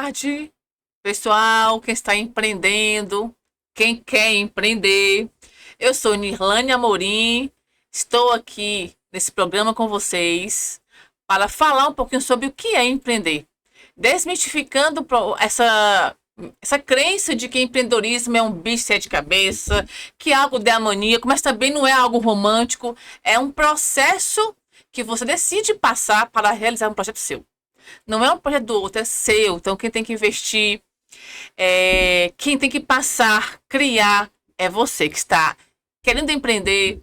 tarde, pessoal, quem está empreendendo, quem quer empreender. Eu sou Nirlane Amorim, estou aqui nesse programa com vocês para falar um pouquinho sobre o que é empreender, desmistificando essa crença de que empreendedorismo é um bicho de sete cabeças, que é algo demoníaco, mas também não é algo romântico, é um processo que você decide passar para realizar um projeto seu. Não é um projeto do outro, é seu. Então, quem tem que investir, quem tem que passar, criar, é você que está querendo empreender,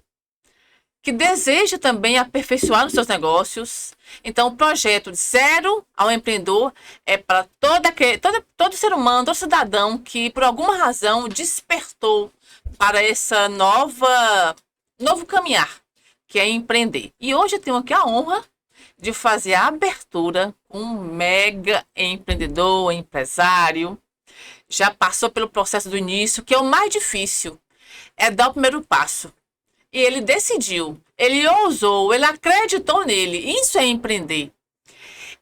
que deseja também aperfeiçoar os seus negócios. Então, o projeto de zero ao empreendedor é para todo ser humano, todo cidadão que, por alguma razão, despertou para essa novo caminhar, que é empreender. E hoje eu tenho aqui a honra de fazer a abertura com um mega empreendedor, empresário. Já passou pelo processo do início, que é o mais difícil, é dar o primeiro passo. E ele decidiu, ele ousou, ele acreditou nele. Isso é empreender.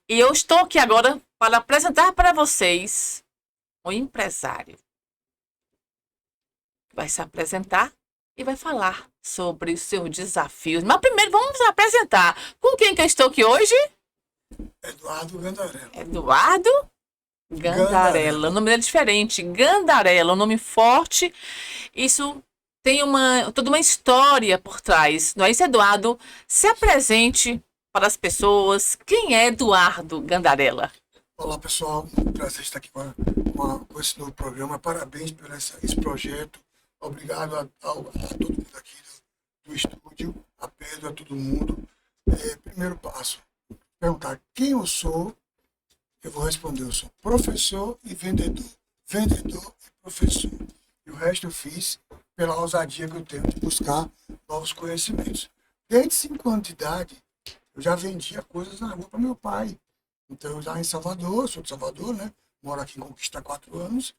E eu estou aqui agora para apresentar para vocês o empresário. Vai se apresentar e vai falar sobre os seus desafios. Mas primeiro vamos apresentar. Com quem que eu estou aqui hoje? Eduardo Gandarella. Eduardo Gandarella. O nome dele é diferente. Gandarella, um nome forte. Isso tem toda uma história por trás. Não é isso, Eduardo? Se apresente para as pessoas. Quem é Eduardo Gandarella? Olá, pessoal. Prazer estar aqui com esse novo programa. Parabéns por esse projeto. Obrigado a todo mundo aqui do estúdio, a Pedro, a todo mundo. Primeiro passo, perguntar quem eu sou. Eu vou responder, eu sou professor e vendedor. Vendedor e professor. E o resto eu fiz pela ousadia que eu tenho de buscar novos conhecimentos. Desde 5 anos de idade, eu já vendia coisas na rua para meu pai. Então, eu já em Salvador, sou de Salvador, né? Moro aqui em Conquista há 4 anos.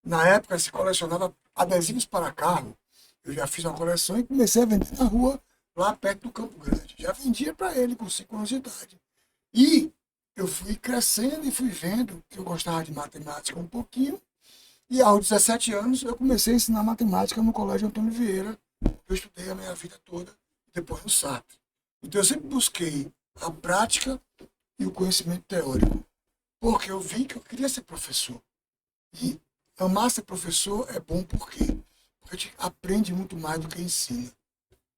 Na época, se colecionava adesivos para carro. Eu já fiz uma coleção e comecei a vender na rua, lá perto do Campo Grande. Já vendia para ele com 5 anos de idade. E eu fui crescendo e fui vendo que eu gostava de matemática um pouquinho. E aos 17 anos, eu comecei a ensinar matemática no Colégio Antônio Vieira. Eu estudei a minha vida toda, depois no SAP. Então, eu sempre busquei a prática e o conhecimento teórico. Porque eu vi que eu queria ser professor. E amar ser professor é bom por quê? Porque a gente aprende muito mais do que ensina.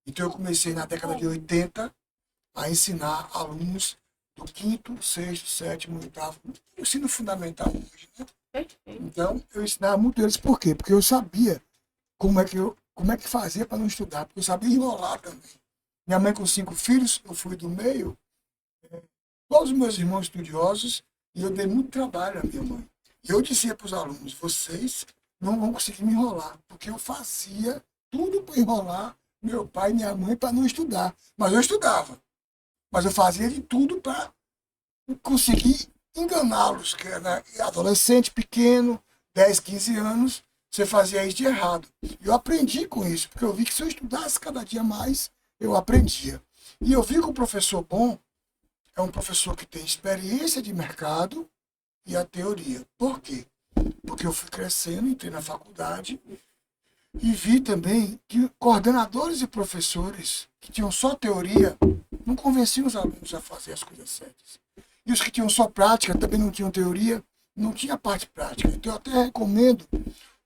Então eu comecei na década de 80 a ensinar alunos do 5º, 6º, 7º, 8º, ensino fundamental hoje, né? Então eu ensinava muito eles por quê? Porque eu sabia como é que fazia para não estudar, porque eu sabia enrolar também. Minha mãe com 5 filhos, eu fui do meio, todos os meus irmãos estudiosos, e eu dei muito trabalho à minha mãe. E eu dizia para os alunos, vocês não vão conseguir me enrolar, porque eu fazia tudo para enrolar meu pai e minha mãe para não estudar. Mas eu estudava. Mas eu fazia de tudo para conseguir enganá-los, que era adolescente, pequeno, 10, 15 anos, você fazia isso de errado. E eu aprendi com isso, porque eu vi que se eu estudasse cada dia mais, eu aprendia. E eu vi que o professor bom é um professor que tem experiência de mercado e a teoria. Por quê? Porque eu fui crescendo, entrei na faculdade e vi também que coordenadores e professores que tinham só teoria não convenciam os alunos a fazer as coisas certas. E os que tinham só prática também não tinham teoria, não tinha parte prática. Então eu até recomendo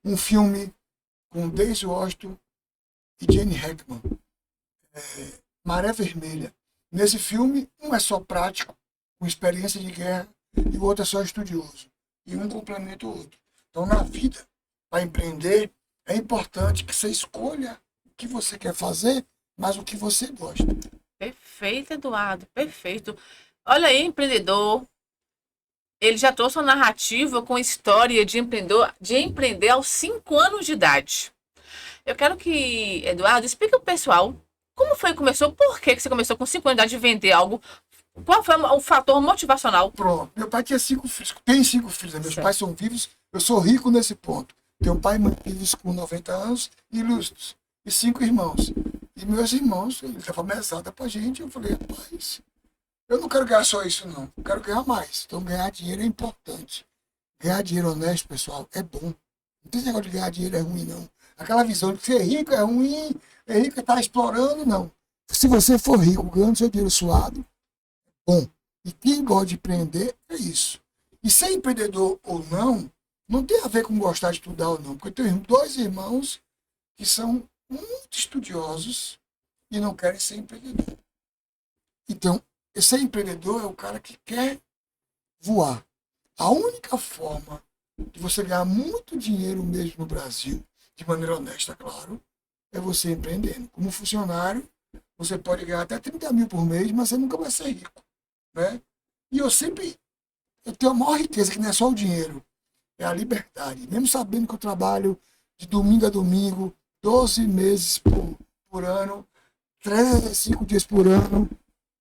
um filme com Denzel Washington e Gene Hackman, Maré Vermelha. Nesse filme, um é só prático, com experiência de guerra, e o outro é só estudioso. E um complementa o outro. Então, na vida, para empreender, é importante que você escolha o que você quer fazer, mas o que você gosta. Perfeito, Eduardo, perfeito. Olha aí, empreendedor. Ele já trouxe uma narrativa com história de empreender aos 5 anos de idade. Eu quero que, Eduardo, explique ao pessoal como foi que começou, por que você começou com 5 anos de idade de vender algo, qual foi o fator motivacional? Pronto. Meu pai tinha 5 filhos, tem 5 filhos, meus Certo. pais são vivos, eu sou rico nesse ponto. Tenho um pai e mãe vivos com 90 anos, ilustres, e 5 irmãos. E meus irmãos, eles davam mesada pra gente, eu falei, rapaz, eu não quero ganhar só isso não, eu quero ganhar mais. Então ganhar dinheiro é importante. Ganhar dinheiro honesto, pessoal, é bom. Não tem esse negócio de ganhar dinheiro é ruim, não. Aquela visão de ser rico é ruim, é rico tá explorando, não. Se você for rico, ganhando seu dinheiro suado, bom. E quem gosta de empreender é isso. E ser empreendedor ou não, não tem a ver com gostar de estudar ou não. Porque eu tenho 2 irmãos que são muito estudiosos e não querem ser empreendedor. Então, ser empreendedor é o cara que quer voar. A única forma de você ganhar muito dinheiro mesmo no Brasil, de maneira honesta, claro, é você empreendendo. Como funcionário, você pode ganhar até 30 mil por mês, mas você nunca vai ser rico. Né? E eu tenho a maior riqueza, que não é só o dinheiro, é a liberdade. Mesmo sabendo que eu trabalho de domingo a domingo, 12 meses por ano, 365 dias por ano,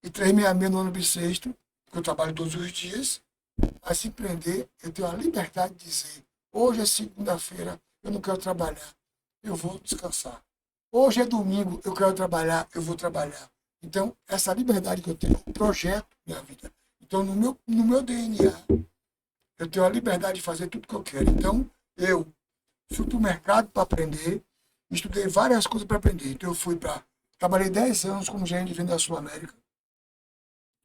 e 366 no ano bissexto, porque eu trabalho todos os dias, a se empreender, eu tenho a liberdade de dizer, hoje é segunda-feira, eu não quero trabalhar, eu vou descansar. Hoje é domingo, eu quero trabalhar, eu vou trabalhar. Então, essa liberdade que eu tenho, eu projeto minha vida. Então, no meu DNA, eu tenho a liberdade de fazer tudo que eu quero. Então, eu fui para o mercado para aprender, estudei várias coisas para aprender. Então, trabalhei 10 anos como gerente de venda da Sul América,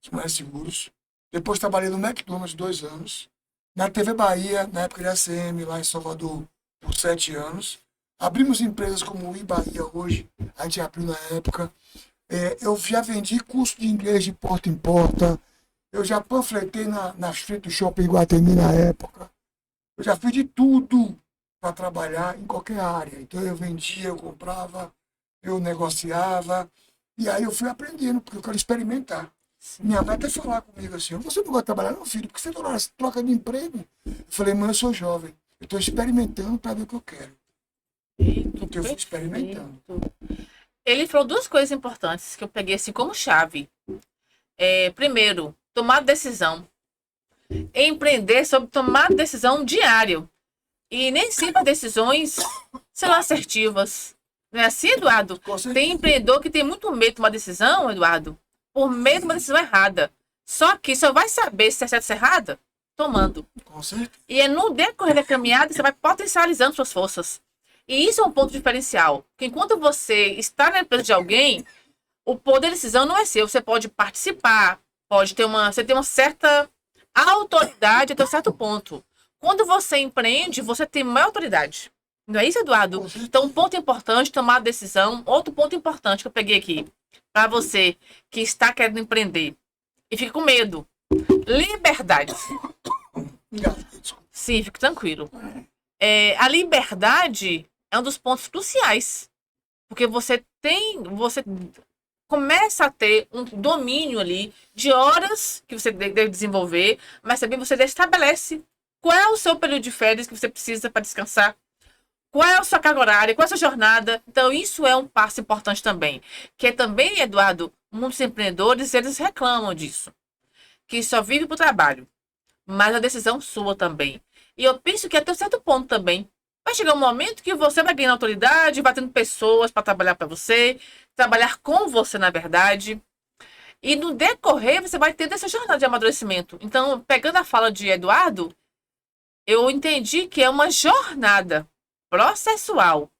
que não é seguros. Depois trabalhei no McDonald's 2 anos. Na TV Bahia, na época de ACM, lá em Salvador, por 7 anos. Abrimos empresas como o iBahia hoje, a gente abriu na época. Eu já vendi curso de inglês de porta em porta. Eu já panfletei na frente do Shopping Iguatemi na época. Eu já fiz de tudo para trabalhar em qualquer área. Então eu vendia, eu comprava, eu negociava. E aí eu fui aprendendo, porque eu quero experimentar. Minha mãe até falar comigo assim, você não gosta de trabalhar não, filho, porque você toda hora troca de emprego. Eu falei, mãe, eu sou jovem. Eu estou experimentando para ver o que eu quero. Então eu fui experimentando. Ele falou 2 coisas importantes que eu peguei assim como chave. Primeiro, tomar decisão. Empreender sobre tomar decisão diário. E nem sempre as decisões são assertivas. Não é assim, Eduardo? Tem empreendedor que tem muito medo de tomar decisão, Eduardo, por medo de uma decisão errada. Só que só vai saber se é certo ou se é errada tomando. Com certeza. E é no decorrer da caminhada você vai potencializando suas forças. E isso é um ponto diferencial. Porque enquanto você está na empresa de alguém, o poder de decisão não é seu. Você pode participar, você tem uma certa autoridade até um certo ponto. Quando você empreende, você tem maior autoridade. Não é isso, Eduardo? Então, um ponto importante, tomar a decisão. Outro ponto importante que eu peguei aqui, para você que está querendo empreender e fica com medo. Liberdade. Sim, fique tranquilo. A liberdade é um dos pontos cruciais. Porque você começa a ter um domínio ali de horas que você deve desenvolver, mas também você estabelece qual é o seu período de férias que você precisa para descansar, qual é a sua carga horária, qual é a sua jornada. Então, isso é um passo importante também. Que também, Eduardo, muitos empreendedores, eles reclamam disso. Que só vive para o trabalho. Mas a decisão sua também. E eu penso que até um certo ponto também. Vai chegar um momento que você vai ganhar autoridade, vai tendo pessoas para trabalhar para você, trabalhar com você, na verdade. E no decorrer, você vai ter essa jornada de amadurecimento. Então, pegando a fala de Eduardo, eu entendi que é uma jornada processual.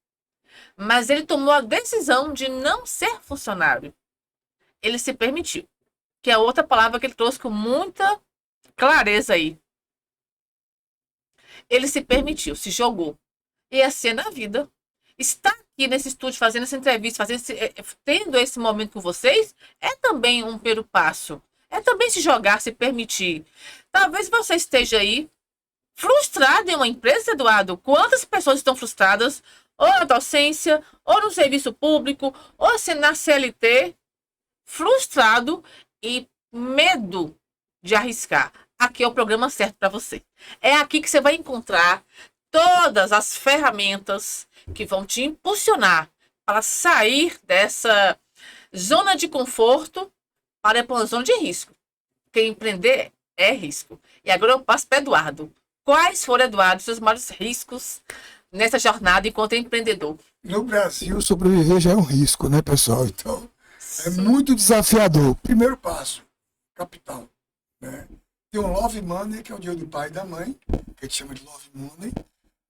Mas ele tomou a decisão de não ser funcionário. Ele se permitiu. Que é outra palavra que ele trouxe com muita clareza aí. Ele se permitiu, se jogou. E assim é na vida. Estar aqui nesse estúdio, fazendo essa entrevista, tendo esse momento com vocês, é também um primeiro passo. É também se jogar, se permitir. Talvez você esteja aí frustrado em uma empresa, Eduardo. Quantas pessoas estão frustradas? Ou na docência, ou no serviço público, ou na CLT. Frustrado e medo de arriscar. Aqui é o programa certo para você. É aqui que você vai encontrar todas as ferramentas que vão te impulsionar para sair dessa zona de conforto para uma zona de risco. Porque empreender é risco. E agora eu passo para Eduardo. Quais foram, Eduardo, seus maiores riscos nessa jornada enquanto empreendedor? No Brasil, sobreviver já é um risco, né, pessoal? Então, é muito desafiador. Primeiro passo, capital. Né? Tem um Love Money, que é o dinheiro do pai e da mãe, que a gente chama de Love Money.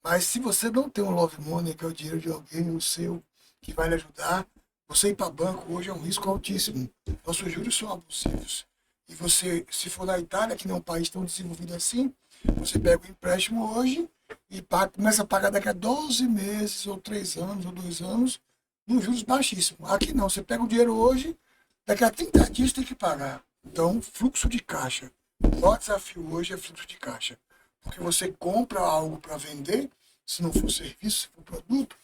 Mas se você não tem um Love Money, que é o dinheiro de alguém, o seu, que vai lhe ajudar, você ir para banco hoje é um risco altíssimo. Nossos juros são abusivos. E você, se for na Itália, que não é um país tão desenvolvido assim, você pega o empréstimo hoje e começa a pagar daqui a 12 meses, ou 3 anos, ou 2 anos, nos juros baixíssimos. Aqui não, você pega o dinheiro hoje, daqui a 30 dias tem que pagar. Então, fluxo de caixa. O maior desafio hoje é fluxo de caixa. Porque você compra algo para vender, se não for serviço, se for produto,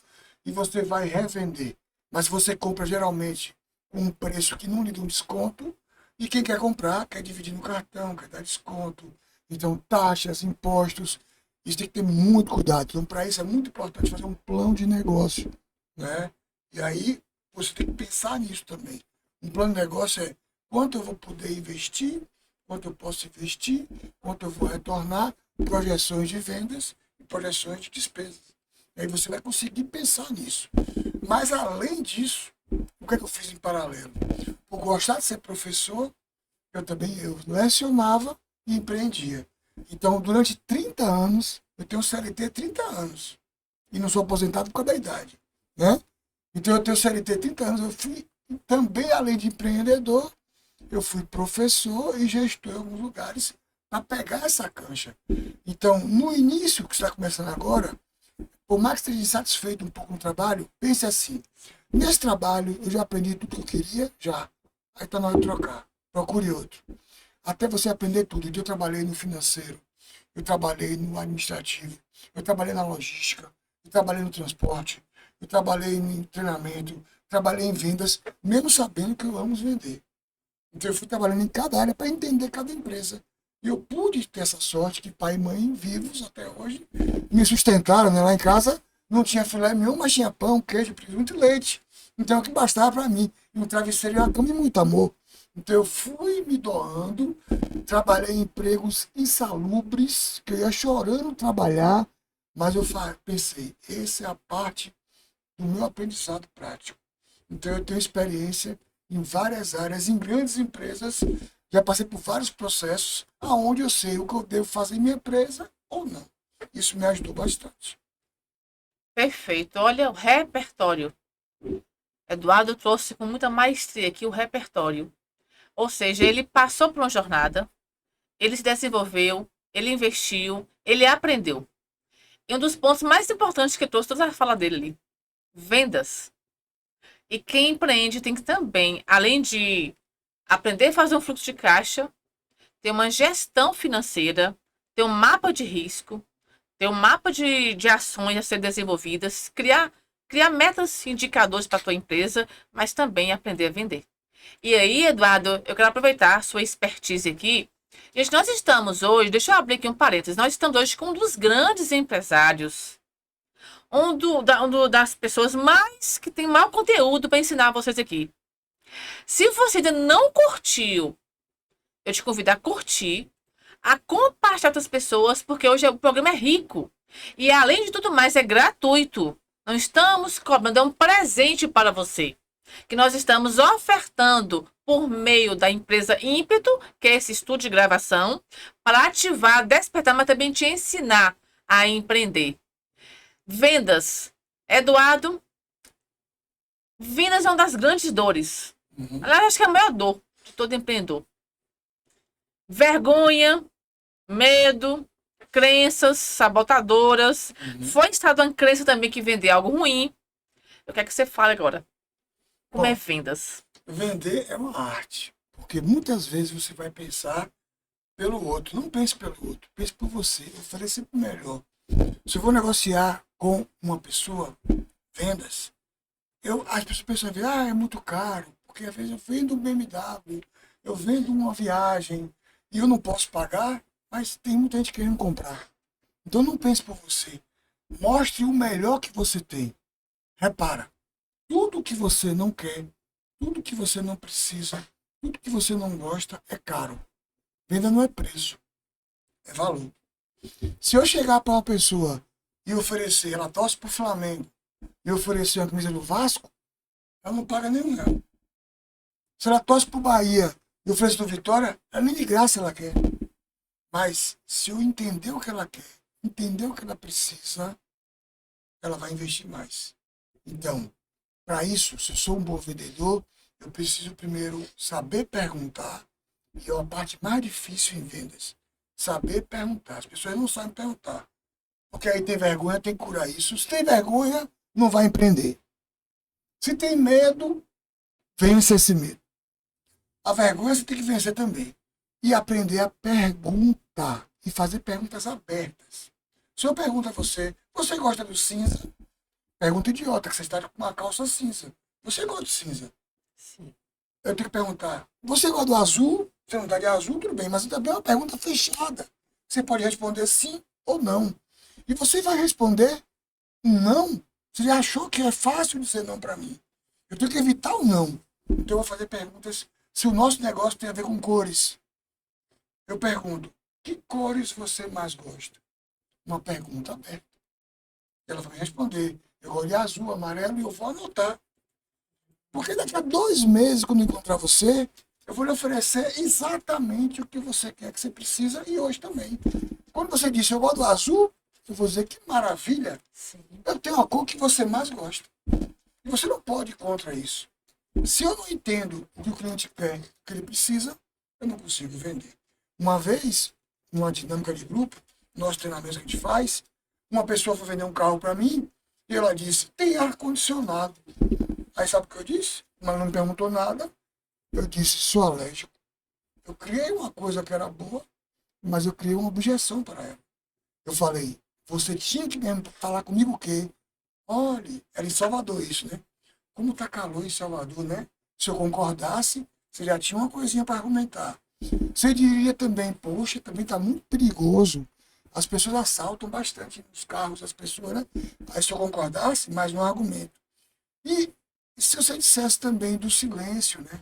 e você vai revender. Mas você compra geralmente com um preço que não lhe dá um desconto, e quem quer comprar quer dividir no cartão, quer dar desconto. Então, taxas, impostos, isso tem que ter muito cuidado. Então, para isso é muito importante fazer um plano de negócio, né? E aí, você tem que pensar nisso também. Um plano de negócio é quanto eu vou poder investir, quanto eu posso investir, quanto eu vou retornar, projeções de vendas e projeções de despesas. Aí você vai conseguir pensar nisso. Mas, além disso, o que é que eu fiz em paralelo? Por gostar de ser professor, eu lecionava e empreendia. Então, durante 30 anos, eu tenho CLT 30 anos. E não sou aposentado por causa da idade, né? Então, eu tenho CLT 30 anos. Eu fui também, além de empreendedor, eu fui professor e gestor em alguns lugares para pegar essa cancha. Então, no início, que está começando agora, por mais que esteja insatisfeito um pouco no trabalho, pense assim, nesse trabalho eu já aprendi tudo que eu queria, já. Aí está na hora de trocar. Procure outro. Até você aprender tudo. Então, eu trabalhei no financeiro, eu trabalhei no administrativo, eu trabalhei na logística, eu trabalhei no transporte, eu trabalhei em treinamento, trabalhei em vendas, mesmo sabendo que eu amo vender. Então eu fui trabalhando em cada área para entender cada empresa. E eu pude ter essa sorte que pai e mãe vivos até hoje me sustentaram, né? Lá em casa não tinha filé nenhum, mas tinha pão, queijo, presunto e leite. Então o que bastava para mim. E um travesseiro e uma cama e muito amor. Então eu fui me doando, trabalhei em empregos insalubres, que eu ia chorando trabalhar, mas eu pensei, essa é a parte do meu aprendizado prático. Então eu tenho experiência em várias áreas, em grandes empresas, já passei por vários processos, aonde eu sei o que eu devo fazer em minha empresa ou não. Isso me ajudou bastante. Perfeito. Olha o repertório. Eduardo trouxe com muita maestria aqui o repertório. Ou seja, ele passou por uma jornada, ele se desenvolveu, ele investiu, ele aprendeu. E um dos pontos mais importantes que trouxe toda a fala dele ali, vendas. E quem empreende tem que também, além de aprender a fazer um fluxo de caixa, ter uma gestão financeira, ter um mapa de risco, ter um mapa de ações a ser desenvolvidas, criar metas e indicadores para a tua empresa, mas também aprender a vender. E aí, Eduardo, eu quero aproveitar a sua expertise aqui. Gente, nós estamos hoje, deixa eu abrir aqui um parênteses, nós estamos hoje com um dos grandes empresários, das pessoas mais que tem maior conteúdo para ensinar vocês aqui. Se você ainda não curtiu, eu te convido a curtir, a compartilhar com outras pessoas, porque hoje o programa é rico. E além de tudo mais, é gratuito. Não estamos cobrando, é um presente para você. Que nós estamos ofertando por meio da empresa Ímpeto, que é esse estúdio de gravação, para ativar, despertar, mas também te ensinar a empreender. Vendas. Eduardo, vendas é uma das grandes dores. Aliás, acho que é a maior dor de todo empreendedor. Vergonha, medo, crenças sabotadoras. Foi instalada uma crença também que vender algo ruim. Eu quero que você fale agora. Como é vendas? Vender é uma arte. Porque muitas vezes você vai pensar pelo outro. Não pense pelo outro. Pense por você. Oferecer o melhor. Se eu vou negociar com uma pessoa, vendas, as pessoas pensam, é muito caro. Porque às vezes eu vendo um BMW, eu vendo uma viagem e eu não posso pagar, mas tem muita gente querendo comprar. Então não pense por você. Mostre o melhor que você tem. Repara, tudo que você não quer, tudo que você não precisa, tudo que você não gosta é caro. Venda não é preço, é valor. Se eu chegar para uma pessoa e oferecer, ela torce para o Flamengo, e oferecer uma camisa do Vasco, ela não paga nenhum real. Se ela torce para o Bahia e oferecer do Vitória, ela nem de graça ela quer. Mas se eu entender o que ela quer, entender o que ela precisa, ela vai investir mais. Então, para isso, se eu sou um bom vendedor, eu preciso primeiro saber perguntar, e é a parte mais difícil em vendas. Saber perguntar. As pessoas não sabem perguntar. Porque aí tem vergonha, tem que curar isso. Se tem vergonha, não vai empreender. Se tem medo, vence esse medo. A vergonha você tem que vencer também. E aprender a perguntar. E fazer perguntas abertas. Se eu pergunto a você, você gosta do cinza? Pergunta idiota, que você está com uma calça cinza. Você gosta de cinza? Sim. Eu tenho que perguntar, você gosta do azul? Você não está de azul, tudo bem, mas também é uma pergunta fechada. Você pode responder sim ou não. E você vai responder não. Você já achou que é fácil dizer não para mim. Eu tenho que evitar o não. Então eu vou fazer perguntas se o nosso negócio tem a ver com cores. Eu pergunto, que cores você mais gosta? Uma pergunta aberta. Ela vai responder, eu gosto de azul, amarelo, e eu vou anotar. Porque daqui a 2 meses, quando eu encontrar você, eu vou lhe oferecer exatamente o que você quer, que você precisa, e hoje também. Quando você disse, eu gosto do azul, eu vou dizer, que maravilha, Sim. eu tenho a cor que você mais gosta. E você não pode ir contra isso. Se eu não entendo o que o cliente quer, o que ele precisa, eu não consigo vender. Uma vez, numa dinâmica de grupo, nosso treinamento que a gente faz, uma pessoa foi vender um carro para mim, e ela disse, tem ar-condicionado. Aí sabe o que eu disse? Mas não me perguntou nada. Eu disse, sou alérgico. Eu criei uma coisa que era boa, mas eu criei uma objeção para ela. Eu falei, você tinha que mesmo falar comigo o quê? Olha, era em Salvador isso, né? Como tá calor em Salvador, né? Se eu concordasse, você já tinha uma coisinha para argumentar. Você diria também, poxa, também tá muito perigoso. As pessoas assaltam bastante nos carros, as pessoas, né? Aí se eu concordasse, mais um argumento. E se você dissesse também do silêncio, né?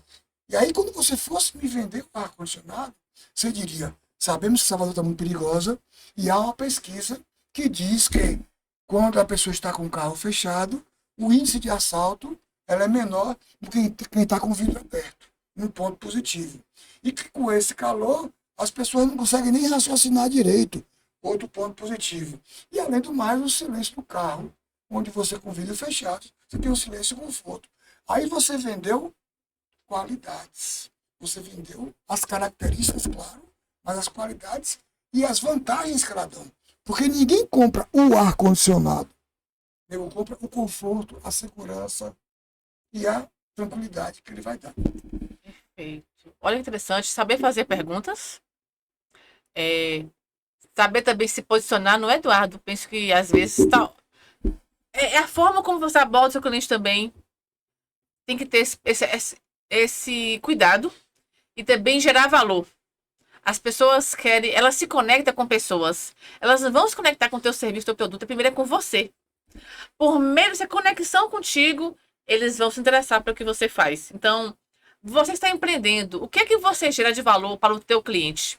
E aí, quando você fosse me vender o ar-condicionado, você diria: sabemos que Salvador está muito perigosa e há uma pesquisa que diz que quando a pessoa está com o carro fechado, o índice de assalto ela é menor do que quem está com o vidro aberto. Um ponto positivo. E que com esse calor, as pessoas não conseguem nem raciocinar direito. Outro ponto positivo. E além do mais, o silêncio do carro, onde você com o vidro fechado, você tem um silêncio e conforto. Aí você vendeu qualidades. Você vendeu as características, claro, mas as qualidades e as vantagens que ela dão. Porque ninguém compra o ar-condicionado. Ele compra o conforto, a segurança e a tranquilidade que ele vai dar. Perfeito. Olha que interessante, saber fazer perguntas, é, saber também se posicionar no Eduardo. Penso que às vezes tá, é a forma como você aborda o seu cliente também. Tem que ter esse cuidado e também gerar valor. As pessoas querem, elas se conectam com pessoas. Elas não vão se conectar com o teu serviço, teu produto. Primeiro é com você. Por meio dessa conexão contigo, eles vão se interessar pelo que você faz. Então, você está empreendendo. O que é que você gera de valor para o teu cliente?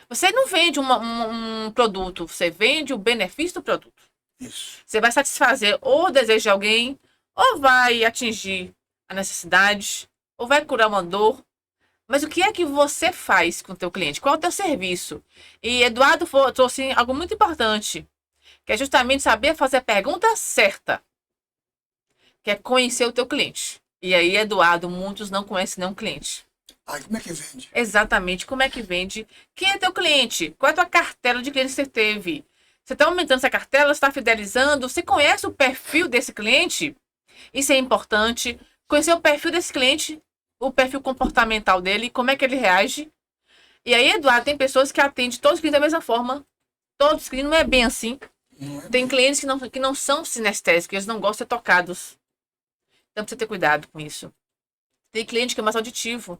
Você não vende um produto, você vende o benefício do produto. Isso. Você vai satisfazer ou o desejo de alguém, ou vai atingir a necessidade, ou vai curar uma dor. Mas o que é que você faz com o teu cliente? Qual é o teu serviço? E Eduardo trouxe algo muito importante, que é justamente saber fazer a pergunta certa, que é conhecer o teu cliente. E aí, Eduardo, muitos não conhecem nenhum cliente. Aí como é que vende? Exatamente, como é que vende? Quem é teu cliente? Qual é a tua cartela de clientes que você teve? Você está aumentando essa cartela? Você está fidelizando? Você conhece o perfil desse cliente? Isso é importante. Conhecer o perfil desse cliente, o perfil comportamental dele, como é que ele reage. E aí, Eduardo, tem pessoas que atendem todos os clientes da mesma forma. Todos os clientes não é bem assim. Não é Tem bem. clientes que não são sinestésicos, eles não gostam de ser tocados. Então precisa ter cuidado com isso. Tem cliente que é mais auditivo.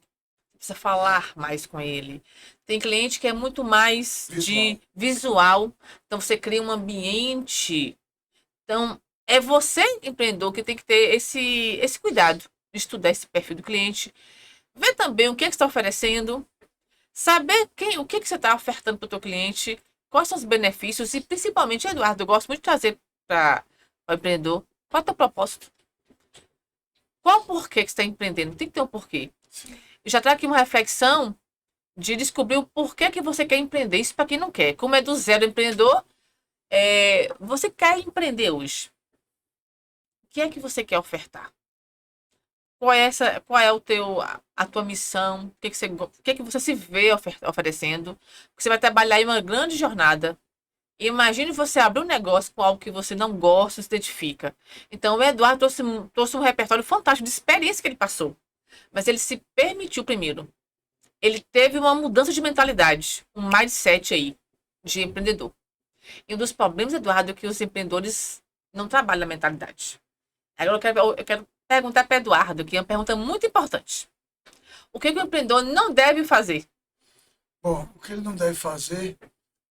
Precisa falar mais com ele. Tem cliente que é muito mais Visual. de visual. Então você cria um ambiente. Então é você, empreendedor, que tem que ter esse cuidado de estudar esse perfil do cliente. Ver também o que, é que você está oferecendo. Saber o que, é que você está ofertando para o teu cliente. Quais são os benefícios. E principalmente, Eduardo, eu gosto muito de trazer para o empreendedor. Qual é o teu propósito? Qual o porquê que você está empreendendo? Tem que ter um porquê. Sim. Eu já trago aqui uma reflexão de descobrir o porquê que você quer empreender. Isso para quem não quer. Como é do zero empreendedor, você quer empreender hoje. O que é que você quer ofertar? Qual é a tua missão? O que é que você se vê oferecendo? Você vai trabalhar em uma grande jornada. Imagine você abrir um negócio com algo que você não gosta, se identifica. Então, o Eduardo trouxe um repertório fantástico de experiência que ele passou. Mas ele se permitiu primeiro. Ele teve uma mudança de mentalidade, um mindset aí, de empreendedor. E um dos problemas, Eduardo, é que os empreendedores não trabalham na mentalidade. Agora eu quero perguntar para Eduardo, que é uma pergunta muito importante. O que o empreendedor não deve fazer? Bom, o que ele não deve fazer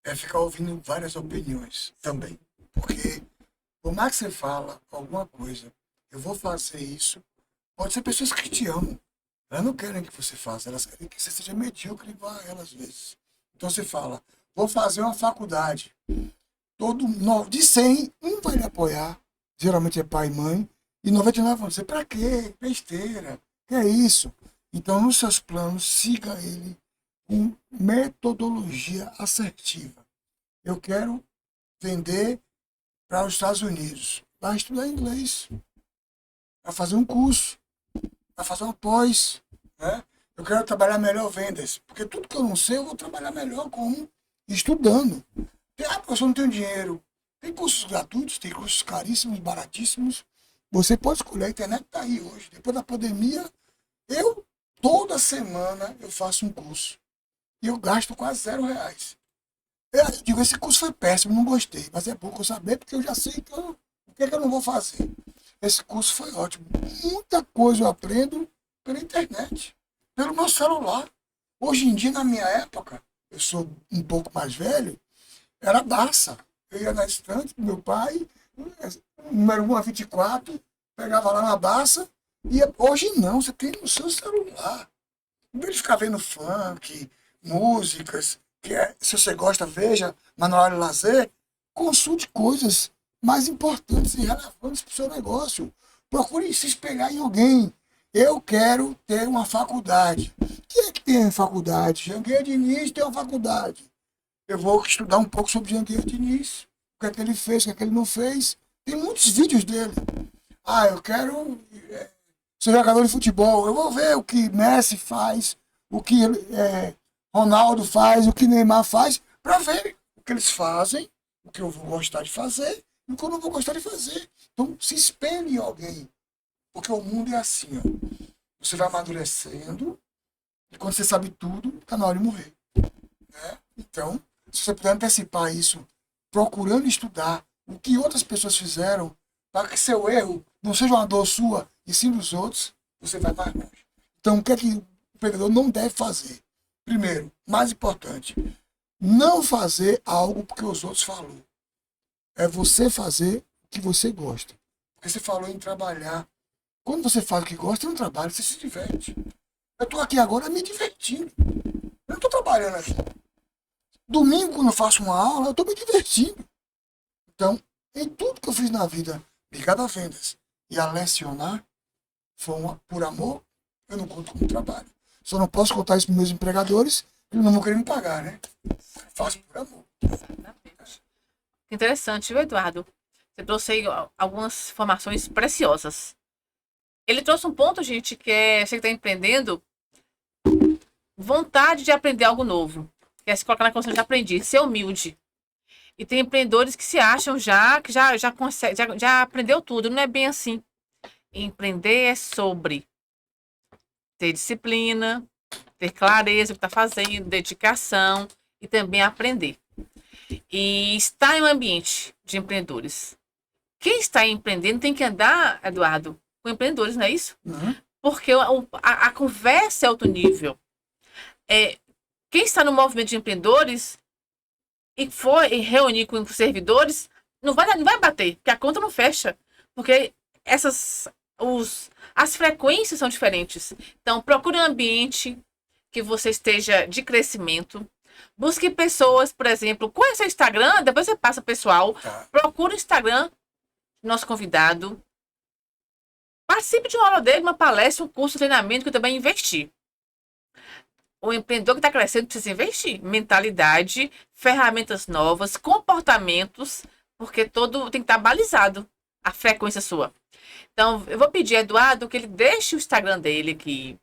é ficar ouvindo várias opiniões também. Porque, por mais que você fala alguma coisa, eu vou fazer isso, pode ser pessoas que te amam. Elas não querem que você faça, elas querem que você seja medíocre igual a elas às vezes. Então você fala, vou fazer uma faculdade. De 100, um vai lhe apoiar, geralmente é pai e mãe, e 99 vão dizer, pra quê? Besteira, que é isso? Então, nos seus planos, siga ele com metodologia assertiva. Eu quero vender para os Estados Unidos. Vai estudar inglês, vai fazer um curso, vai fazer uma pós, né? Eu quero trabalhar melhor vendas, porque tudo que eu não sei, eu vou trabalhar melhor como estudando. Professor, não tenho dinheiro. Tem cursos gratuitos, tem cursos caríssimos, baratíssimos. Você pode escolher, a internet está aí hoje. Depois da pandemia, toda semana, eu faço um curso. E eu gasto quase R$ 0. Eu digo, esse curso foi péssimo, não gostei. Mas é bom eu saber, porque eu já sei o que é que eu não vou fazer. Esse curso foi ótimo. Muita coisa eu aprendo pela internet, pelo meu celular. Hoje em dia, na minha época, eu sou um pouco mais velho, era Barça. Eu ia na estante do meu pai, número 1 a 24, pegava lá na Barça, e hoje não, você tem no seu celular. Em vez de ficar vendo funk, músicas, se você gosta, veja, mas na hora de lazer, consulte coisas mais importantes e relevantes para o seu negócio. Procure se espelhar em alguém. Eu quero ter uma faculdade. Quem é que tem faculdade? Janguier Diniz tem uma faculdade. Eu vou estudar um pouco sobre Janguier Diniz. O que é que ele fez, o que é que ele não fez. Tem muitos vídeos dele. Eu quero ser jogador de futebol. Eu vou ver o que Messi faz, o que Ronaldo faz, o que Neymar faz, para ver o que eles fazem, o que eu vou gostar de fazer e o que eu não vou gostar de fazer. Então, se espelhe em alguém. Porque o mundo é assim, ó. Você vai amadurecendo e quando você sabe tudo, está na hora de morrer. Né? Então, se você puder antecipar isso, procurando estudar o que outras pessoas fizeram, para que seu erro não seja uma dor sua e sim dos outros, você vai mais longe. Então, o que é que o empreendedor não deve fazer? Primeiro, mais importante, não fazer algo porque os outros falaram. É você fazer o que você gosta. Porque você falou em trabalhar. Quando você faz o que gosta, você não trabalha, você se diverte. Eu estou aqui agora me divertindo. Eu não estou trabalhando aqui. Domingo, quando eu faço uma aula, eu estou me divertindo. Então, em tudo que eu fiz na vida, ligado a vendas e a lecionar, foi por amor, eu não conto como trabalho. Só não posso contar isso para meus empregadores, eles não vão querer me pagar, né? Eu faço por amor. Exatamente. Interessante, viu, Eduardo? Você trouxe aí algumas informações preciosas. Ele trouxe um ponto, gente, que é você que está empreendendo, vontade de aprender algo novo. Que é se colocar na condição de aprendiz, ser humilde. E tem empreendedores que se acham que já consegue, já aprendeu tudo. Não é bem assim. Empreender é sobre ter disciplina, ter clareza do que está fazendo, dedicação e também aprender. E estar em um ambiente de empreendedores. Quem está empreendendo tem que andar, Eduardo, com empreendedores, não é isso? Uhum. Porque a conversa é alto nível. Quem está no movimento de empreendedores e for reunir com os servidores, não vai bater, porque a conta não fecha. Porque as frequências são diferentes. Então, procure um ambiente que você esteja de crescimento. Busque pessoas, por exemplo, conheça o Instagram, depois você passa pessoal. Tá. Procure o Instagram do nosso convidado. Participe de uma aula dele, uma palestra, um curso, um treinamento que eu também investi. o empreendedor que está crescendo precisa investir. Mentalidade, ferramentas novas, comportamentos, porque todo tem que estar balizado a frequência sua. Então, eu vou pedir a Eduardo que ele deixe o Instagram dele aqui.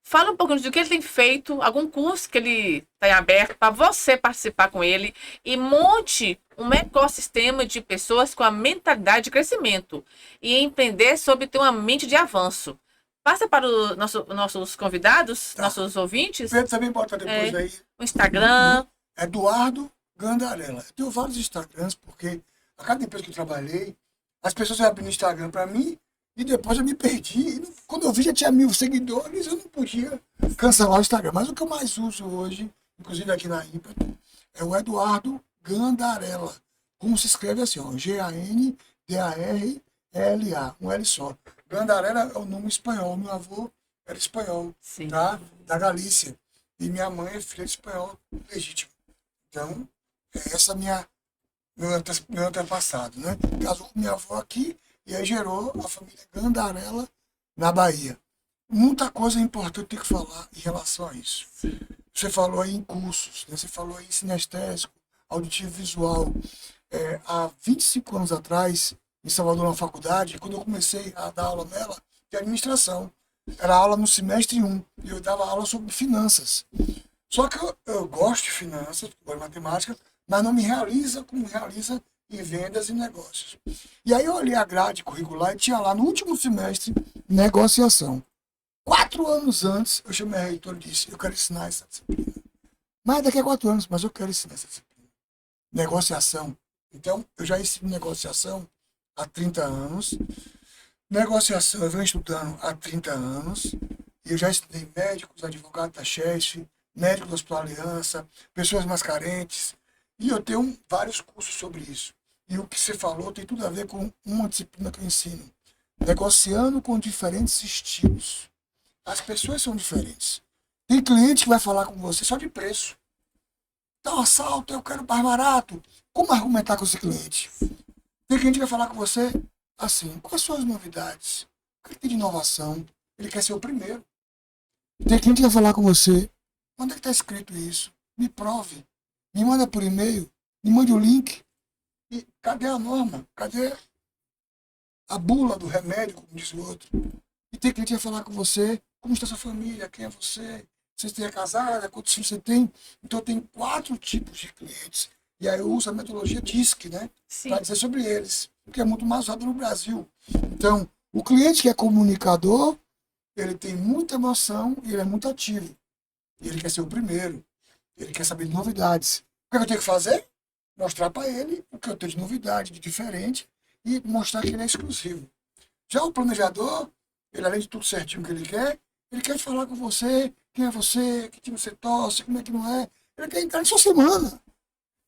Fala um pouco do que ele tem feito, algum curso que ele tem aberto para você participar com ele e monte um ecossistema de pessoas com a mentalidade de crescimento e empreender sobre ter uma mente de avanço. Passa para os nossos convidados, Tá. nossos ouvintes, Pedro também bota depois aí. o Instagram. Eduardo Gandarella. Eu tenho vários Instagrams, porque a cada empresa que eu trabalhei, as pessoas abriram o Instagram para mim e depois eu me perdi. E quando eu vi já tinha 1.000 seguidores, eu não podia cancelar o Instagram. Mas o que eu mais uso hoje, inclusive aqui na Ímpeto, é o Eduardo Gandarella. Como se escreve assim, ó, Gandarella, um L só. Gandarella é o nome espanhol. Meu avô era espanhol, Sim. tá? Da Galícia. E minha mãe é filha de espanhol legítimo. Então, essa é meu antepassado, né? Casou com minha avó aqui e aí gerou a família Gandarella na Bahia. Muita coisa importante tem que falar em relação a isso. Você falou aí em cursos, né? Você falou aí em sinestésico, auditivo visual. Há 25 anos atrás, em Salvador, na faculdade, quando eu comecei a dar aula nela, de administração. Era aula no semestre 1 e eu dava aula sobre finanças. Só que eu gosto de finanças, gosto de matemática, mas não me realiza como me realiza em vendas e negócios. E aí eu olhei a grade curricular e tinha lá no último semestre negociação. 4 anos antes, eu chamei a reitora e disse, eu quero ensinar essa disciplina. Mas daqui a 4 anos, mas eu quero ensinar essa disciplina. Negociação. Então, eu já ensino negociação há 30 anos. Negociação eu venho estudando há 30 anos. E eu já estudei médicos, advogados da chefe, médicos do Hospital Aliança, pessoas mais carentes. E eu tenho vários cursos sobre isso. E o que você falou tem tudo a ver com uma disciplina que eu ensino. Negociando com diferentes estilos. As pessoas são diferentes. Tem cliente que vai falar com você só de preço. Dá um assalto, eu quero mais barato. Como argumentar com esse cliente? Tem cliente que vai falar com você assim, quais são as novidades? O que ele tem de inovação? Ele quer ser o primeiro. Tem cliente que vai falar com você, onde é que está escrito isso? Me prove. Me manda por e-mail, me mande o link. E cadê a norma? Cadê a bula do remédio, como diz o outro? E tem cliente que vai falar com você, como está sua família, quem é você? Você é casada, quantos filhos você tem? Então tem 4 tipos de clientes. E aí eu uso a metodologia DISC, né? Para dizer sobre eles, porque é muito mais usado no Brasil. Então, o cliente que é comunicador, ele tem muita emoção e ele é muito ativo. E ele quer ser o primeiro. Ele quer saber de novidades. O que eu tenho que fazer? Mostrar para ele o que eu tenho de novidade, de diferente, e mostrar que ele é exclusivo. Já o planejador, ele além de tudo certinho que ele quer falar com você, quem é você, que time você torce, como é que não é. Ele quer entrar na sua semana.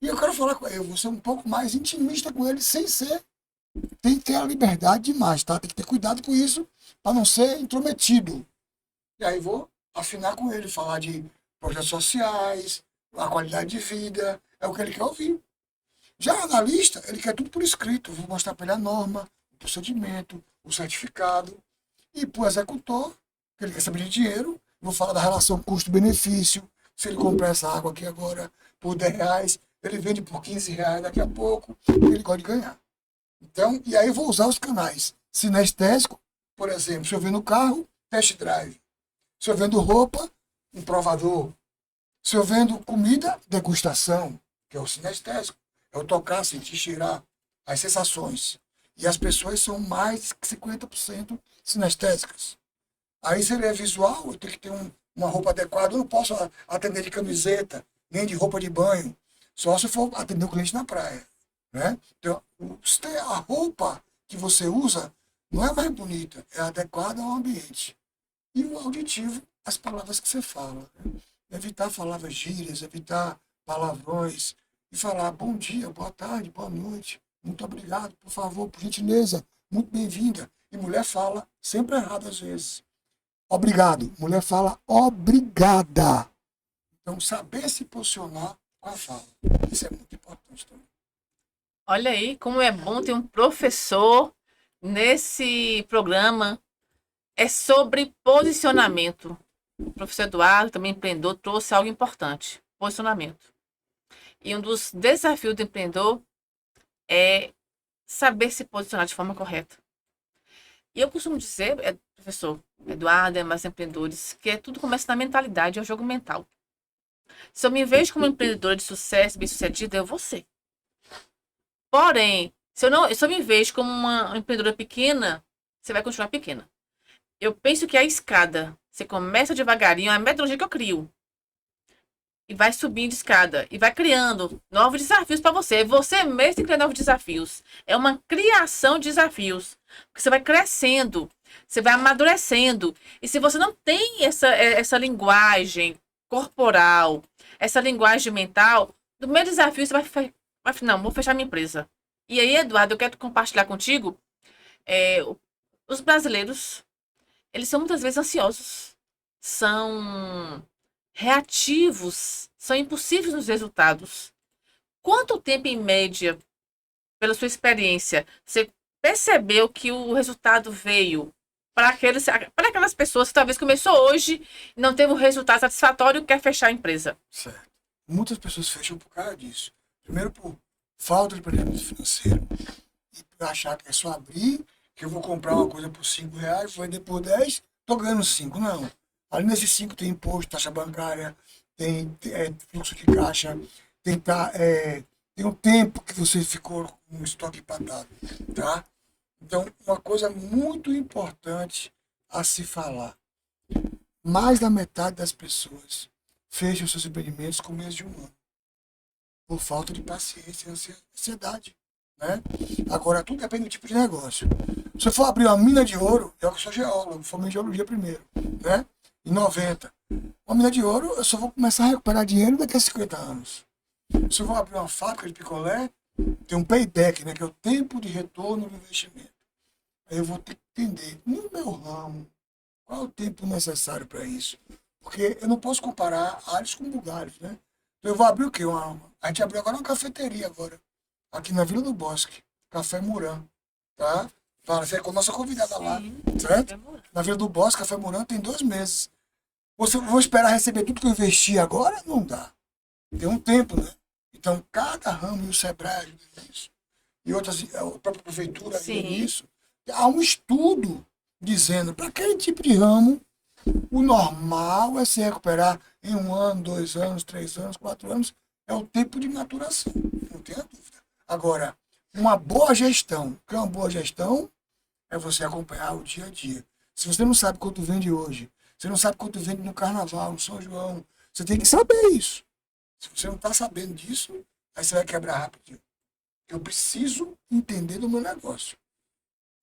E eu quero falar com ele, eu vou ser um pouco mais intimista com ele, sem ser. Tem que ter a liberdade demais, tá? Tem que ter cuidado com isso, para não ser intrometido. E aí vou afinar com ele, falar de projetos sociais, a qualidade de vida, é o que ele quer ouvir. Já o analista, ele quer tudo por escrito. Eu vou mostrar para ele a norma, o procedimento, o certificado. E para o executor, que ele quer saber de dinheiro, eu vou falar da relação custo-benefício. Se ele comprar essa água aqui agora por R$10, ele vende por R$15 daqui a pouco, ele gosta de ganhar. Então, e aí eu vou usar os canais. Sinestésico, por exemplo, se eu vendo carro, test drive. Se eu vendo roupa, um provador. Se eu vendo comida, degustação, que é o sinestésico. É o tocar, sentir, cheirar, as sensações. E as pessoas são mais que 50% sinestésicas. Aí se ele é visual, eu tenho que ter uma roupa adequada. Eu não posso atender de camiseta, nem de roupa de banho. Só se eu for atender o cliente na praia. Né? Então, a roupa que você usa não é mais bonita, é adequada ao ambiente. E o auditivo, as palavras que você fala. Né? Evitar palavras gírias, evitar palavrões, e falar bom dia, boa tarde, boa noite, muito obrigado, por favor, por gentileza, muito bem-vinda. E mulher fala sempre errado às vezes. Obrigado. Mulher fala obrigada. Então, saber se posicionar com a fala. Isso é muito importante também. Olha aí como é bom ter um professor nesse programa. É sobre posicionamento. o professor Eduardo, também empreendedor, trouxe algo importante: posicionamento. E um dos desafios do empreendedor é saber se posicionar de forma correta. E eu costumo dizer, professor Eduardo, mais empreendedores, que tudo começa na mentalidade, é o jogo mental. Se eu me vejo como empreendedora de sucesso, bem-sucedida, eu vou ser. Porém, se eu me vejo como uma empreendedora pequena, você vai continuar pequena. Eu penso que a escada, você começa devagarinho, é a metodologia que eu crio. E vai subindo escada. E vai criando novos desafios para você. Você mesmo tem que criar novos desafios. É uma criação de desafios. Porque você vai crescendo. Você vai amadurecendo. E se você não tem essa linguagem corporal, essa linguagem mental, no meu desafio você vai não, vou fechar minha empresa. E aí, Eduardo, eu quero compartilhar contigo. é, os brasileiros, eles são muitas vezes ansiosos. São reativos, são impulsivos nos resultados. Quanto tempo, em média, pela sua experiência, você percebeu que o resultado veio para aquelas pessoas que talvez começou hoje e não teve um resultado satisfatório e quer fechar a empresa? Certo. Muitas pessoas fecham por causa disso. Primeiro por falta de planejamento financeiro. E por achar que é só abrir, que eu vou comprar uma coisa por R$ 5, vou vender por 10, tô ganhando 5. Não. Ali nesses 5 tem imposto, taxa bancária, tem fluxo de caixa, tem o tempo que você ficou com o estoque empatado, tá? Então, uma coisa muito importante a se falar. Mais da metade das pessoas fecham seus empreendimentos com menos de um ano. Por falta de paciência e ansiedade, né? Agora, tudo depende do tipo de negócio. Se eu for abrir uma mina de ouro, eu sou geólogo, formei em geologia primeiro, né? Em 90. Uma mina de ouro, eu só vou começar a recuperar dinheiro daqui a 50 anos. Se eu vou abrir uma fábrica de picolé, tem um payback, né? Que é o tempo de retorno do investimento. Aí eu vou ter que entender, no meu ramo, qual é o tempo necessário para isso. Porque eu não posso comparar alhos com bugalhos, né? Então eu vou abrir o quê? A gente abriu agora uma cafeteria agora, aqui na Vila do Bosque, Café Muran, tá? Você é com a nossa convidada lá, certo? Na Vila do Bosque, Café Muran, tem 2 meses. Vou esperar receber tudo que eu investi agora? Não dá. Tem um tempo, né? Então, cada ramo, e o Sebrae ajuda nisso, e outras, a própria prefeitura ajuda nisso. Há um estudo dizendo, para aquele tipo de ramo, o normal é se recuperar em 1 ano, 2 anos, 3 anos, 4 anos. É o tempo de maturação, não tenha dúvida. Agora, uma boa gestão. O que é uma boa gestão? É você acompanhar o dia a dia. Se você não sabe quanto vende hoje, você não sabe quanto vende no Carnaval, no São João, você tem que saber isso. Se você não está sabendo disso, aí você vai quebrar rapidinho. Eu preciso entender do meu negócio.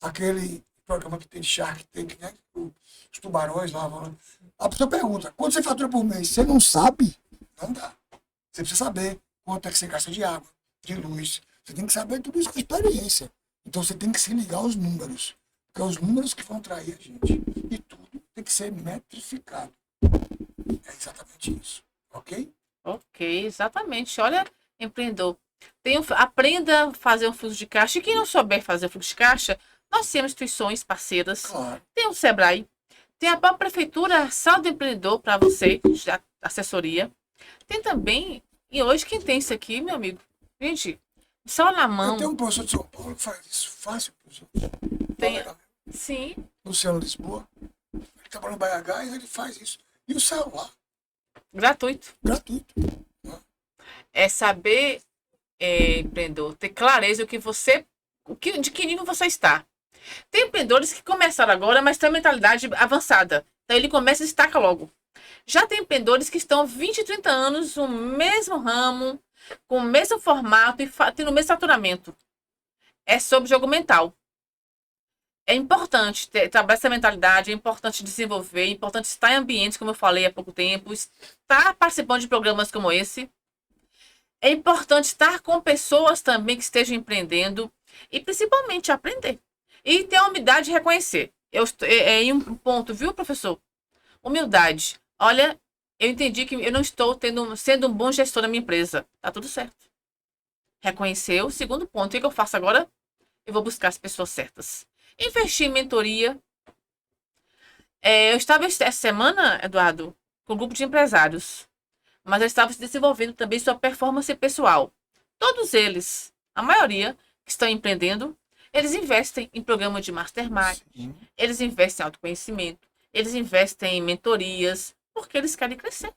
Aquele programa que tem Shark Tank, né? Os tubarões lá. A pessoa pergunta, quanto você fatura por mês? Você não sabe? Não dá. Você precisa saber quanto é que você gasta de água, de luz. Você tem que saber tudo isso com experiência. Então você tem que se ligar aos números. Porque é os números que vão trair a gente. E tudo tem que ser metrificado. É exatamente isso. Ok? Ok, exatamente. Olha, empreendedor. Aprenda a fazer um fluxo de caixa. E quem não souber fazer o fluxo de caixa, nós temos instituições parceiras. Claro. Tem o Sebrae. Tem a própria prefeitura, sala do empreendedor para você, assessoria. Tem também, e hoje quem tem isso aqui, meu amigo? Gente, só na mão. Eu tenho um professor de São Paulo que faz isso fácil, professor. Tem, sim. Luciano Lisboa. Ele trabalha no BH e ele faz isso. E o celular? Gratuito. Gratuito. É saber, empreendedor, ter clareza de que nível você está. Tem empreendedores que começaram agora, mas tem uma mentalidade avançada. Então ele começa e destaca logo. Já tem empreendedores que estão 20, 30 anos no mesmo ramo, com o mesmo formato e tendo o mesmo faturamento. É sobre jogo mental. É importante trabalhar essa mentalidade, é importante desenvolver, é importante estar em ambientes, como eu falei há pouco tempo, estar participando de programas como esse. É importante estar com pessoas também que estejam empreendendo e principalmente aprender. E ter a humildade de reconhecer. Em um ponto, viu, professor? Humildade. Olha, eu entendi que eu não estou sendo um bom gestor da minha empresa. Tá tudo certo. Reconheceu. Segundo ponto, o que eu faço agora? Eu vou buscar as pessoas certas. Investir em mentoria. Eu estava essa semana, Eduardo, com um grupo de empresários, mas eu estava desenvolvendo também sua performance pessoal. Todos eles, a maioria, que estão empreendendo, eles investem em programa de mastermind, Sim, eles investem em autoconhecimento, eles investem em mentorias, porque eles querem crescer.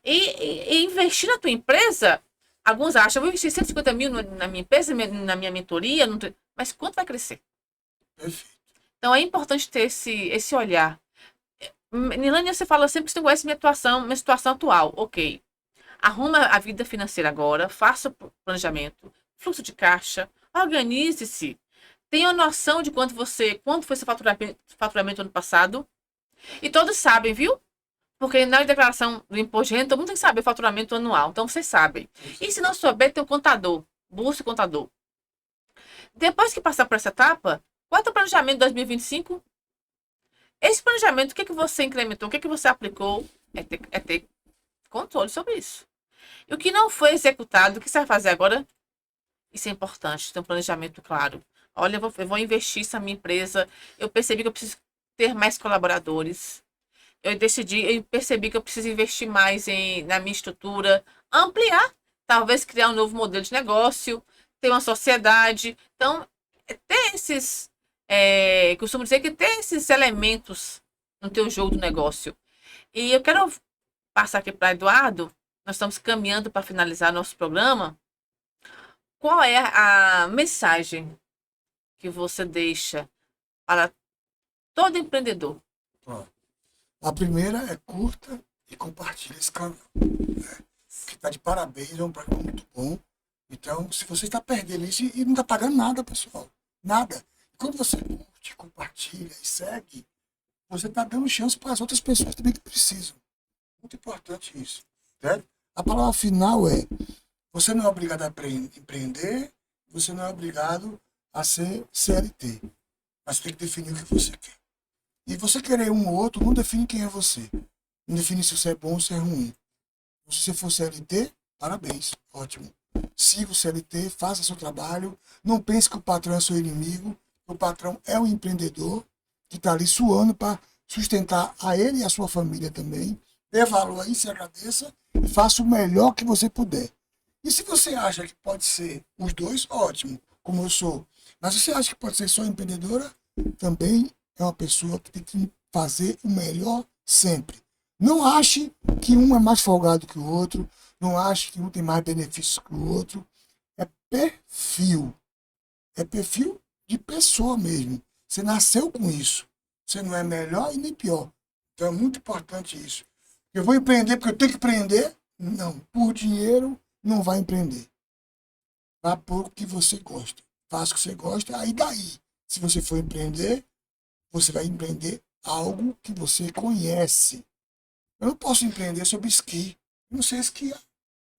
E investir na tua empresa, alguns acham, eu vou investir 150 mil na minha empresa, na minha mentoria, mas quanto vai crescer? perfeito. Então é importante ter esse olhar. Nilane, você fala sempre que você não conhece minha situação atual. Ok. Arruma a vida financeira agora, faça o planejamento, fluxo de caixa, organize-se. Tenha noção de quanto foi seu faturamento ano passado. E todos sabem, viu? Porque na declaração do imposto de renda, todo mundo tem que saber o faturamento anual. Então vocês sabem. E se não souber, tem um contador. Busque o contador. Depois que passar por essa etapa, qual é o teu planejamento de 2025? Esse planejamento, o que, que você incrementou, o que, que você aplicou, é ter controle sobre isso. E o que não foi executado, o que você vai fazer agora? Isso é importante, ter um planejamento claro. Olha, eu vou investir nessa minha empresa. Eu percebi que eu preciso ter mais colaboradores. Eu percebi que eu preciso investir mais na minha estrutura, ampliar, talvez criar um novo modelo de negócio, ter uma sociedade. Então, ter costumo dizer que ter esses elementos no teu jogo do negócio. E eu quero passar aqui para Eduardo, nós estamos caminhando para finalizar nosso programa. Qual é a mensagem que você deixa para todo empreendedor? Ó, a primeira é curta e compartilha esse canal. Né? Que está de parabéns, é um programa muito bom. Então, se você está perdendo isso e não está pagando nada, pessoal, nada. Quando você curte, compartilha e segue, você está dando chance para as outras pessoas também que precisam. Muito importante isso. Certo? A palavra final é: você não é obrigado a empreender, você não é obrigado a ser CLT. Mas você tem que definir o que você quer. E você querer um ou outro não define quem é você. Não define se você é bom ou se é ruim. Se você for CLT, parabéns, ótimo. Siga o CLT, faça seu trabalho. Não pense que o patrão é seu inimigo. O patrão é o empreendedor que está ali suando para sustentar a ele e a sua família também. Dê valor a isso e agradeça e faça o melhor que você puder. E se você acha que pode ser os dois, ótimo, como eu sou. Mas se você acha que pode ser só empreendedora, também é uma pessoa que tem que fazer o melhor sempre. Não ache que um é mais folgado que o outro, não ache que um tem mais benefícios que o outro. É perfil. É perfil de pessoa mesmo. Você nasceu com isso. Você não é melhor e nem pior. Então é muito importante isso. Eu vou empreender porque eu tenho que empreender? Não. Por dinheiro, não vai empreender. Vá por o que você gosta. Faça o que você gosta, aí daí. Se você for empreender, você vai empreender algo que você conhece. Eu não posso empreender sobre esqui. Eu não sei esquiar.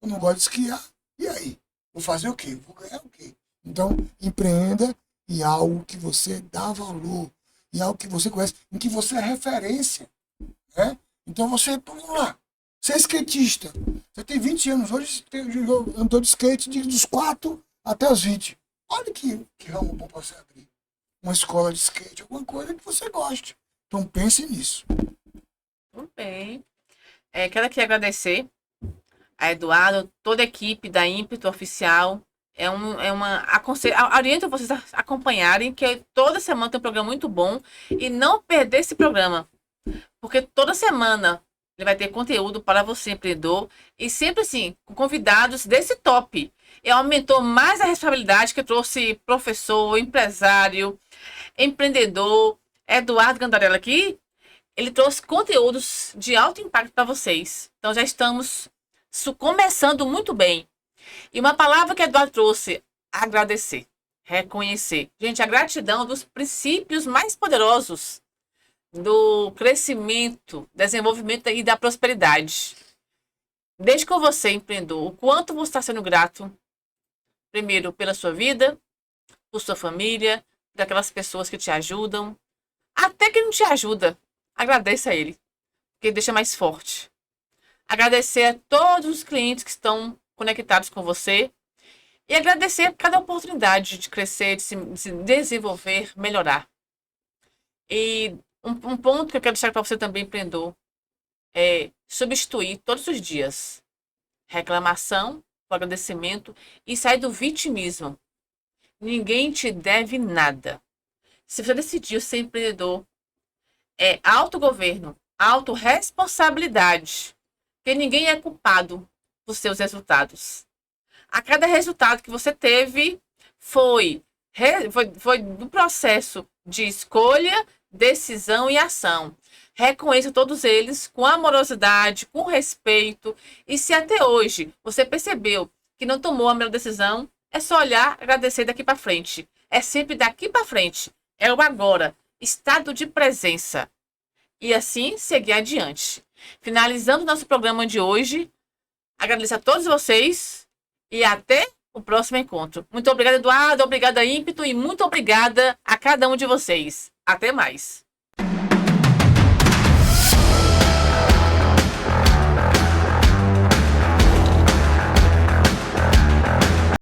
Eu não gosto de esquiar. E aí? Vou fazer o quê? Vou ganhar o quê? Então, empreenda em algo que você dá valor. Em algo que você conhece. Em que você é referência. Né? Então, vamos lá. Você é skatista. Você tem 20 anos. Hoje eu andou de skate dos 4 até os 20. Olha que ramo bom para você abrir. Uma escola de skate, alguma coisa que você goste. Então, pense nisso. Tudo bem. Quero aqui agradecer a Eduardo, toda a equipe da Ímpeto Oficial. Oriento vocês a acompanharem, que toda semana tem um programa muito bom e não perder esse programa. Porque toda semana ele vai ter conteúdo para você, empreendedor, e sempre assim, com convidados desse top. E aumentou mais a responsabilidade que trouxe professor, empresário, empreendedor. Eduardo Gandarella aqui, ele trouxe conteúdos de alto impacto para vocês. Então já estamos começando muito bem. E uma palavra que Eduardo trouxe: agradecer, reconhecer. Gente, a gratidão é um dos princípios mais poderosos do crescimento, desenvolvimento e da prosperidade. Desde que você empreendeu, o quanto você está sendo grato, primeiro pela sua vida, por sua família, por aquelas pessoas que te ajudam, até que não te ajuda, agradeça a ele, porque deixa mais forte. Agradecer a todos os clientes que estão conectados com você e agradecer a cada oportunidade de crescer, de se desenvolver, melhorar. E Um ponto que eu quero deixar para você também, empreendedor, é substituir todos os dias reclamação por agradecimento e sair do vitimismo. Ninguém te deve nada. Se você decidiu ser empreendedor, é autogoverno, autorresponsabilidade. Porque ninguém é culpado dos seus resultados. A cada resultado que você teve foi do processo de escolha, decisão e ação. Reconheça todos eles com amorosidade, com respeito. E se até hoje você percebeu que não tomou a melhor decisão, é só olhar e agradecer daqui para frente. É sempre daqui para frente. É o agora. Estado de presença. E assim seguir adiante. Finalizando nosso programa de hoje, agradeço a todos vocês e até o próximo encontro. Muito obrigada, Eduardo. Obrigada, Ímpeto. E muito obrigada a cada um de vocês. Até mais.